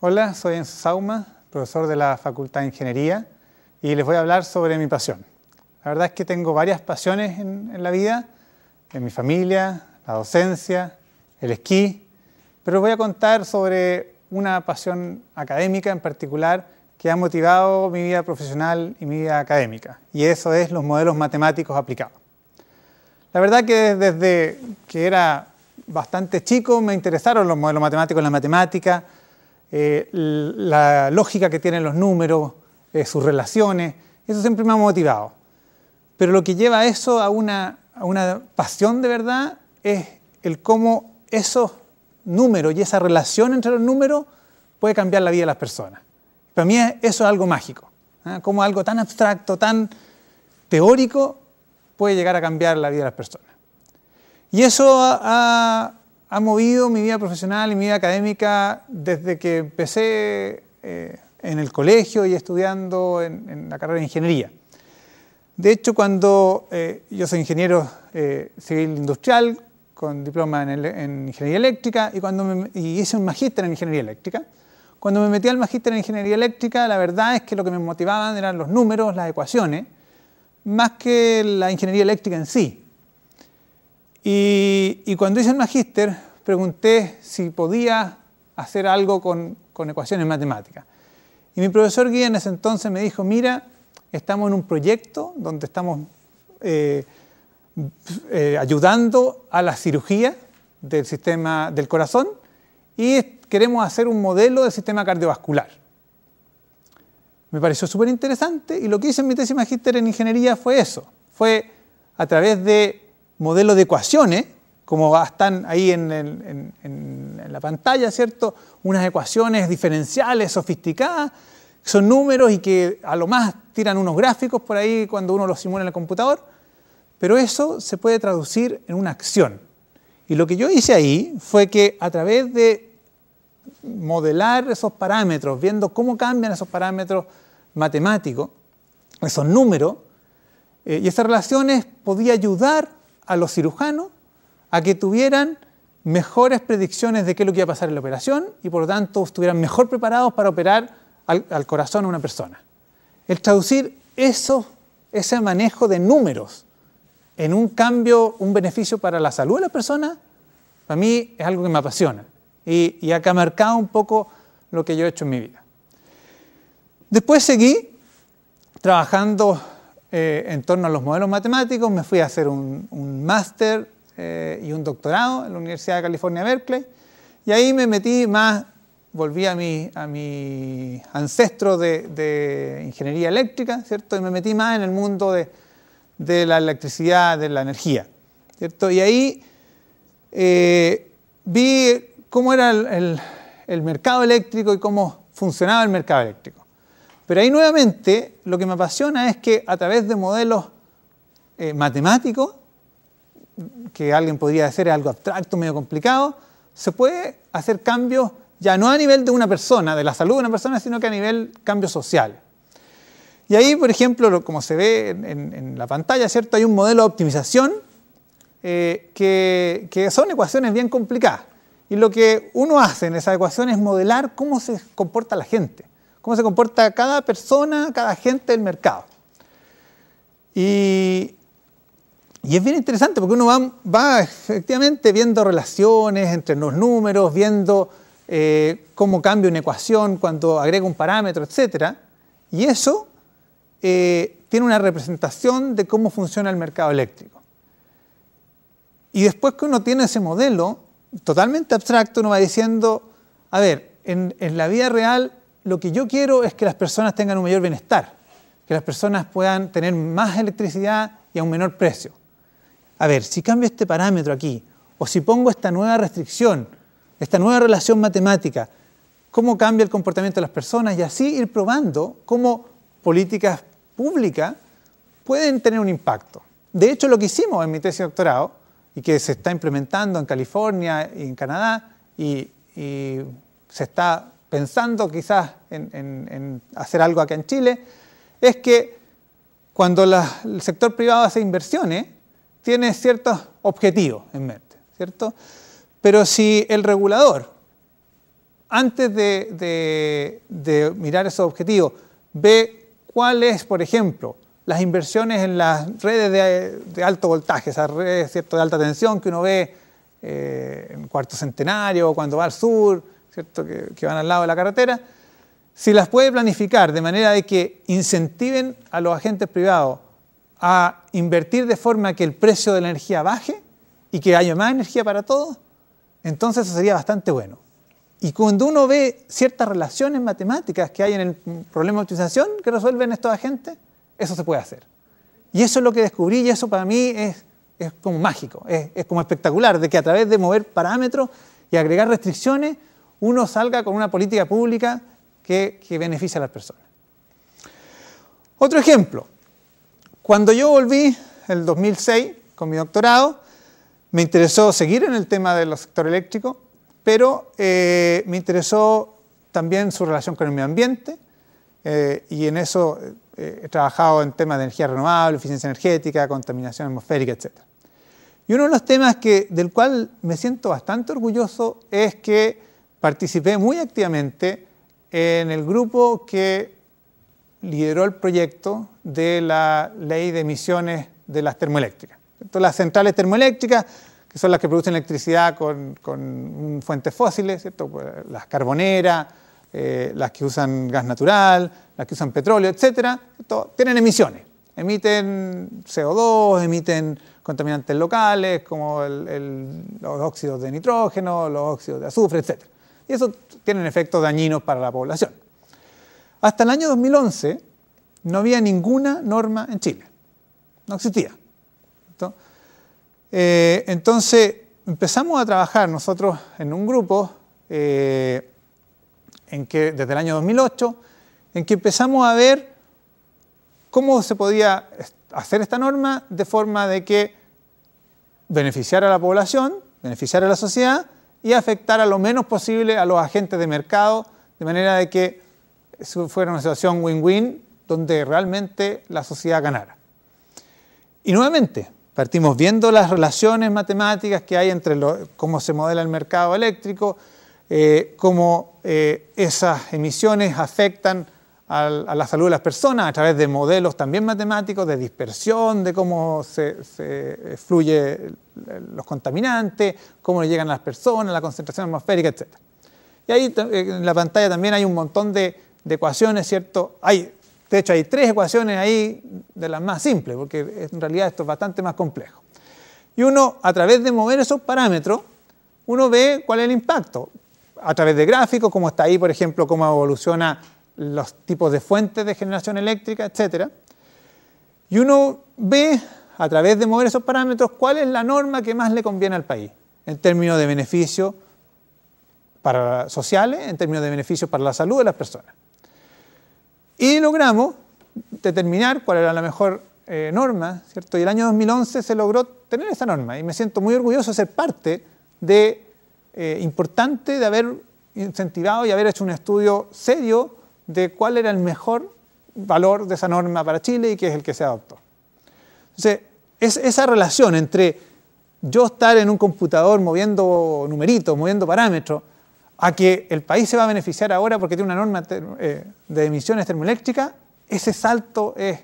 Hola, soy Enzo Sauma, profesor de la Facultad de Ingeniería, y les voy a hablar sobre mi pasión. La verdad es que tengo varias pasiones en la vida, en mi familia, la docencia, el esquí, pero voy a contar sobre una pasión académica en particular que ha motivado mi vida profesional y mi vida académica, y eso es los modelos matemáticos aplicados. La verdad que desde que era bastante chico me interesaron los modelos matemáticos en la matemática, la lógica que tienen los números, sus relaciones, eso siempre me ha motivado. Pero lo que lleva eso a una pasión de verdad es el cómo esos números y esa relación entre los números puede cambiar la vida de las personas. Para mí eso es algo mágico, como algo tan abstracto, tan teórico, puede llegar a cambiar la vida de las personas. Y eso ha movido mi vida profesional y mi vida académica desde que empecé en el colegio y estudiando en la carrera de ingeniería. De hecho, cuando yo soy ingeniero civil industrial con diploma en ingeniería eléctrica y hice un magíster en ingeniería eléctrica. Cuando me metí al magíster en ingeniería eléctrica, la verdad es que lo que me motivaban eran los números, las ecuaciones, más que la ingeniería eléctrica en sí. Y cuando hice el magíster, pregunté si podía hacer algo con ecuaciones matemáticas. Y mi profesor guía en ese entonces me dijo, mira, estamos en un proyecto donde estamos ayudando a la cirugía del sistema del corazón y queremos hacer un modelo del sistema cardiovascular. Me pareció súper interesante y lo que hice en mi tesis magíster en ingeniería fue eso. Fue a través de modelos de ecuaciones, como están ahí en la pantalla, ¿cierto? Unas ecuaciones diferenciales, sofisticadas, son números y que a lo más tiran unos gráficos por ahí cuando uno los simula en el computador, pero eso se puede traducir en una acción. Y lo que yo hice ahí fue que a través de modelar esos parámetros, viendo cómo cambian esos parámetros matemáticos, esos números, y esas relaciones podía ayudar a los cirujanos a que tuvieran mejores predicciones de qué es lo que iba a pasar en la operación y por lo tanto estuvieran mejor preparados para operar al corazón de una persona. El traducir ese manejo de números en un cambio, un beneficio para la salud de las personas, para mí es algo que me apasiona y ha marcado un poco lo que yo he hecho en mi vida. Después seguí trabajando en torno a los modelos matemáticos, me fui a hacer un máster y un doctorado en la Universidad de California, Berkeley, y ahí me metí más, volví a mi ancestro de ingeniería eléctrica, ¿cierto? Y me metí más en el mundo de la electricidad, de la energía, ¿cierto? Y ahí vi cómo era el mercado eléctrico y cómo funcionaba el mercado eléctrico. Pero ahí nuevamente lo que me apasiona es que a través de modelos matemáticos, que alguien podría decir es algo abstracto, medio complicado, se puede hacer cambios ya no a nivel de una persona, de la salud de una persona, sino que a nivel cambio social. Y ahí, por ejemplo, como se ve en la pantalla, ¿cierto? Hay un modelo de optimización que son ecuaciones bien complicadas. Y lo que uno hace en esas ecuaciones es modelar cómo se comporta la gente, cómo se comporta cada persona, cada agente del mercado. Y es bien interesante porque uno va efectivamente viendo relaciones entre los números, viendo cómo cambia una ecuación cuando agrega un parámetro, etc. Y eso tiene una representación de cómo funciona el mercado eléctrico. Y después que uno tiene ese modelo totalmente abstracto, uno va diciendo, a ver, en la vida real lo que yo quiero es que las personas tengan un mayor bienestar, que las personas puedan tener más electricidad y a un menor precio. A ver, si cambio este parámetro aquí, o si pongo esta nueva restricción, esta nueva relación matemática, ¿cómo cambia el comportamiento de las personas? Y así ir probando cómo políticas públicas pueden tener un impacto. De hecho, lo que hicimos en mi tesis de doctorado, y que se está implementando en California y en Canadá, y se está pensando quizás en hacer algo acá en Chile, es que cuando el sector privado hace inversiones, tiene ciertos objetivos en mente, ¿cierto? Pero si el regulador antes de mirar esos objetivos, ve cuál es, por ejemplo, las inversiones en las redes de alto voltaje, esas redes, ¿cierto?, de alta tensión que uno ve en Cuarto Centenario, cuando va al sur, ¿cierto?, que van al lado de la carretera. Si las puede planificar de manera de que incentiven a los agentes privados a invertir de forma que el precio de la energía baje y que haya más energía para todos, entonces eso sería bastante bueno. Y cuando uno ve ciertas relaciones matemáticas que hay en el problema de optimización que resuelven estos agentes, eso se puede hacer. Y eso es lo que descubrí y eso para mí es como mágico, es como espectacular, de que a través de mover parámetros y agregar restricciones, uno salga con una política pública que beneficia a las personas. Otro ejemplo, cuando yo volví en el 2006 con mi doctorado, me interesó seguir en el tema del sector eléctrico, pero me interesó también su relación con el medio ambiente y en eso he trabajado en temas de energía renovable, eficiencia energética, contaminación atmosférica, etc. Y uno de los temas del cual me siento bastante orgulloso es que participé muy activamente en el grupo que lideró el proyecto de la ley de emisiones de las termoeléctricas. Entonces, las centrales termoeléctricas, que son las que producen electricidad con fuentes fósiles, ¿cierto?, las carboneras, las que usan gas natural, las que usan petróleo, etc., tienen emisiones. Emiten CO2, emiten contaminantes locales como los óxidos de nitrógeno, los óxidos de azufre, etc. Y eso tienen efectos dañinos para la población. Hasta el año 2011 no había ninguna norma en Chile. No existía. Entonces empezamos a trabajar nosotros en un grupo desde el año 2008, en que empezamos a ver cómo se podía hacer esta norma de forma de que beneficiara a la población, beneficiara a la sociedad y afectara lo menos posible a los agentes de mercado, de manera de que fuera una situación win-win donde realmente la sociedad ganara. Y nuevamente, partimos viendo las relaciones matemáticas que hay entre cómo se modela el mercado eléctrico, cómo esas emisiones afectan a la salud de las personas a través de modelos también matemáticos, de dispersión, de cómo se fluye los contaminantes, cómo llegan a las personas, la concentración atmosférica, etc. Y ahí en la pantalla también hay un montón de ecuaciones, ¿cierto? De hecho, hay 3 ecuaciones ahí de las más simples, porque en realidad esto es bastante más complejo. Y uno, a través de mover esos parámetros, uno ve cuál es el impacto. A través de gráficos, como está ahí, por ejemplo, cómo evoluciona los tipos de fuentes de generación eléctrica, etc. Y uno ve, a través de mover esos parámetros, cuál es la norma que más le conviene al país, en términos de beneficios sociales, en términos de beneficios para la salud de las personas. Y logramos determinar cuál era la mejor norma, ¿cierto? Y el año 2011 se logró tener esa norma y me siento muy orgulloso de ser parte importante de haber incentivado y haber hecho un estudio serio de cuál era el mejor valor de esa norma para Chile y que es el que se adoptó. Entonces, esa relación entre yo estar en un computador moviendo numeritos, moviendo parámetros, a que el país se va a beneficiar ahora porque tiene una norma de emisiones termoeléctricas, ese salto es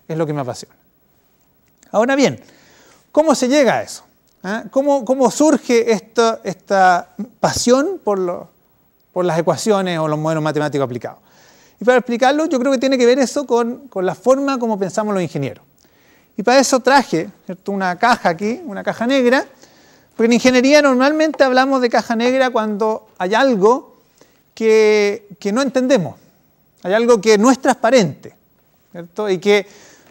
lo que me apasiona. Ahora bien, ¿cómo se llega a eso? ¿Cómo surge esta pasión por las ecuaciones o los modelos matemáticos aplicados? Y para explicarlo, yo creo que tiene que ver eso con la forma como pensamos los ingenieros. Y para eso traje, ¿cierto?, una caja aquí, una caja negra, porque en ingeniería normalmente hablamos de caja negra cuando hay algo que no entendemos, hay algo que no es transparente, ¿cierto? Y que,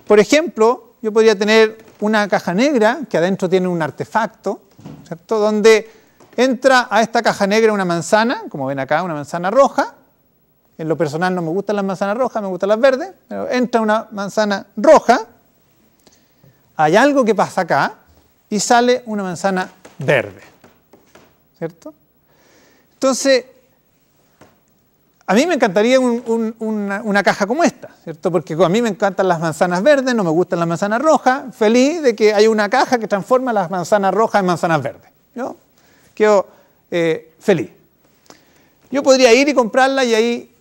por ejemplo, yo podría tener una caja negra que adentro tiene un artefacto, ¿cierto?, donde entra a esta caja negra una manzana, como ven acá, una manzana roja. En lo personal no me gustan las manzanas rojas, me gustan las verdes, pero entra una manzana roja, hay algo que pasa acá y sale una manzana verde, ¿cierto? Entonces, a mí me encantaría una caja como esta, ¿cierto? Porque a mí me encantan las manzanas verdes, no me gustan las manzanas rojas, feliz de que hay una caja que transforma las manzanas rojas en manzanas verdes, ¿no? Quedo feliz. Yo podría ir y comprarla y ahí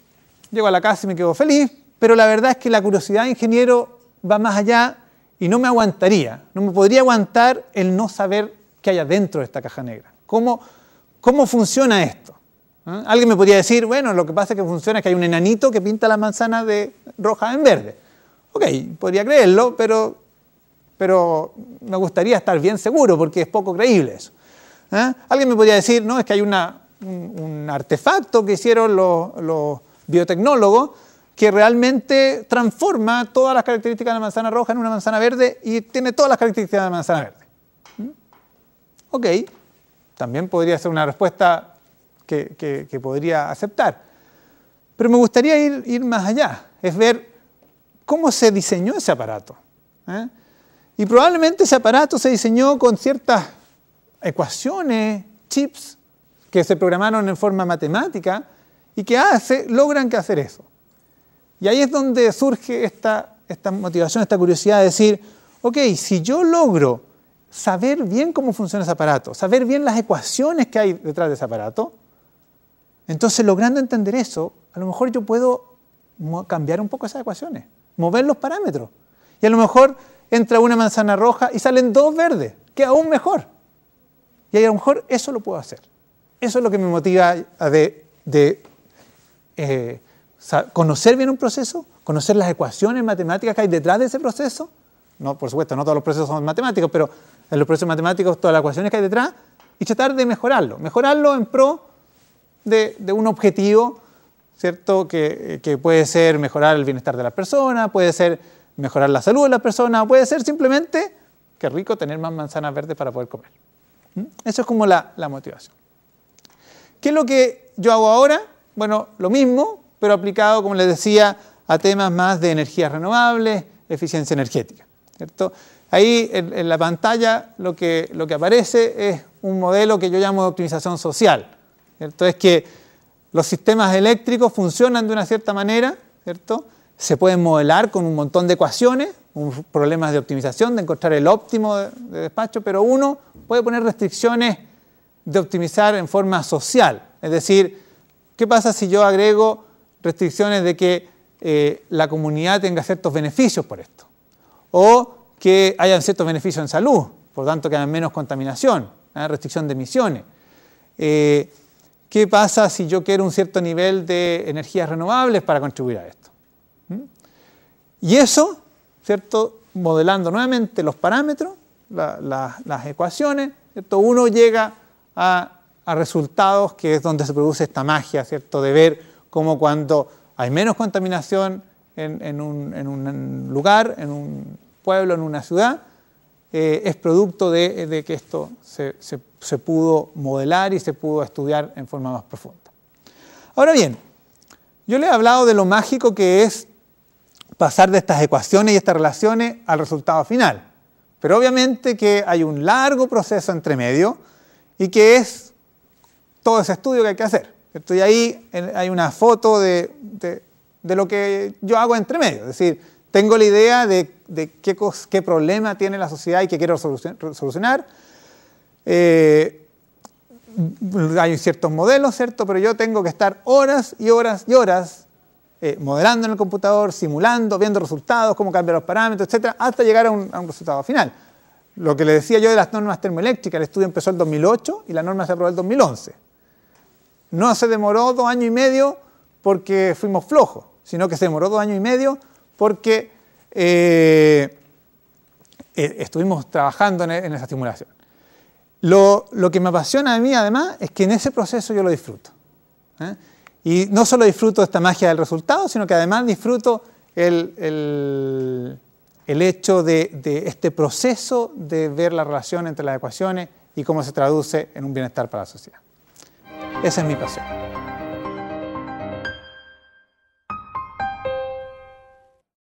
llego a la casa y me quedo feliz, pero la verdad es que la curiosidad de ingeniero va más allá y no me aguantaría, no me podría aguantar el no saber qué hay adentro de esta caja negra. ¿Cómo funciona esto? ¿Ah? Alguien me podría decir, bueno, lo que pasa es que funciona es que hay un enanito que pinta la manzana de roja en verde. Ok, podría creerlo, pero me gustaría estar bien seguro porque es poco creíble eso. ¿Ah? Alguien me podría decir, no, es que hay un artefacto que hicieron los biotecnólogos que realmente transforma todas las características de la manzana roja en una manzana verde y tiene todas las características de la manzana verde. Ok, también podría ser una respuesta que podría aceptar. Pero me gustaría ir más allá, es ver cómo se diseñó ese aparato. Y probablemente ese aparato se diseñó con ciertas ecuaciones, chips, que se programaron en forma matemática y que logran hacer eso. Y ahí es donde surge esta motivación, esta curiosidad de decir, ok, si yo logro saber bien cómo funciona ese aparato, saber bien las ecuaciones que hay detrás de ese aparato, entonces logrando entender eso, a lo mejor yo puedo cambiar un poco esas ecuaciones, mover los parámetros. Y a lo mejor entra una manzana roja y salen dos verdes, que es aún mejor. Y a lo mejor eso lo puedo hacer. Eso es lo que me motiva conocer bien un proceso, conocer las ecuaciones matemáticas que hay detrás de ese proceso. No, por supuesto, no todos los procesos son matemáticos, pero en los procesos matemáticos todas las ecuaciones que hay detrás y tratar de mejorarlo en pro de un objetivo, ¿cierto? Que puede ser mejorar el bienestar de la persona, puede ser mejorar la salud de la persona, puede ser simplemente, qué rico tener más manzanas verdes para poder comer. Eso es como la motivación. ¿Qué es lo que yo hago ahora? Bueno, lo mismo, pero aplicado, como les decía, a temas más de energías renovables, eficiencia energética, ¿cierto? Ahí en la pantalla lo que aparece es un modelo que yo llamo de optimización social, ¿cierto? Es que los sistemas eléctricos funcionan de una cierta manera, ¿cierto? Se pueden modelar con un montón de ecuaciones, problemas de optimización, de encontrar el óptimo de despacho, pero uno puede poner restricciones de optimizar en forma social. Es decir, ¿qué pasa si yo agrego restricciones de que la comunidad tenga ciertos beneficios por esto? O que hayan ciertos beneficios en salud, por tanto que haya menos contaminación, restricción de emisiones. ¿Qué pasa si yo quiero un cierto nivel de energías renovables para contribuir a esto? Y eso, ¿cierto? Modelando nuevamente los parámetros, las ecuaciones, ¿cierto? Uno llega a resultados que es donde se produce esta magia, ¿cierto? De ver cómo cuando hay menos contaminación en un lugar, en un pueblo, en una ciudad, es producto de que esto se pudo modelar y se pudo estudiar en forma más profunda. Ahora bien, yo les he hablado de lo mágico que es pasar de estas ecuaciones y estas relaciones al resultado final. Pero obviamente que hay un largo proceso entre medio y que es todo ese estudio que hay que hacer, ¿cierto? Y ahí hay una foto de lo que yo hago entre medio. Es decir, tengo la idea de qué problema tiene la sociedad y que quiero solucionar. Hay ciertos modelos, ¿cierto? Pero yo tengo que estar horas y horas y horas modelando en el computador, simulando, viendo resultados, cómo cambian los parámetros, etcétera, hasta llegar a un resultado final. Lo que le decía yo de las normas termoeléctricas, el estudio empezó en 2008 y la norma se aprobó en 2011. No se demoró 2 años y medio porque fuimos flojos, sino que se demoró 2 años y medio porque estuvimos trabajando en esa simulación. Lo que me apasiona a mí, además, es que en ese proceso yo lo disfruto. Y no solo disfruto esta magia del resultado, sino que además disfruto el hecho de este proceso de ver la relación entre las ecuaciones y cómo se traduce en un bienestar para la sociedad. Esa es mi pasión.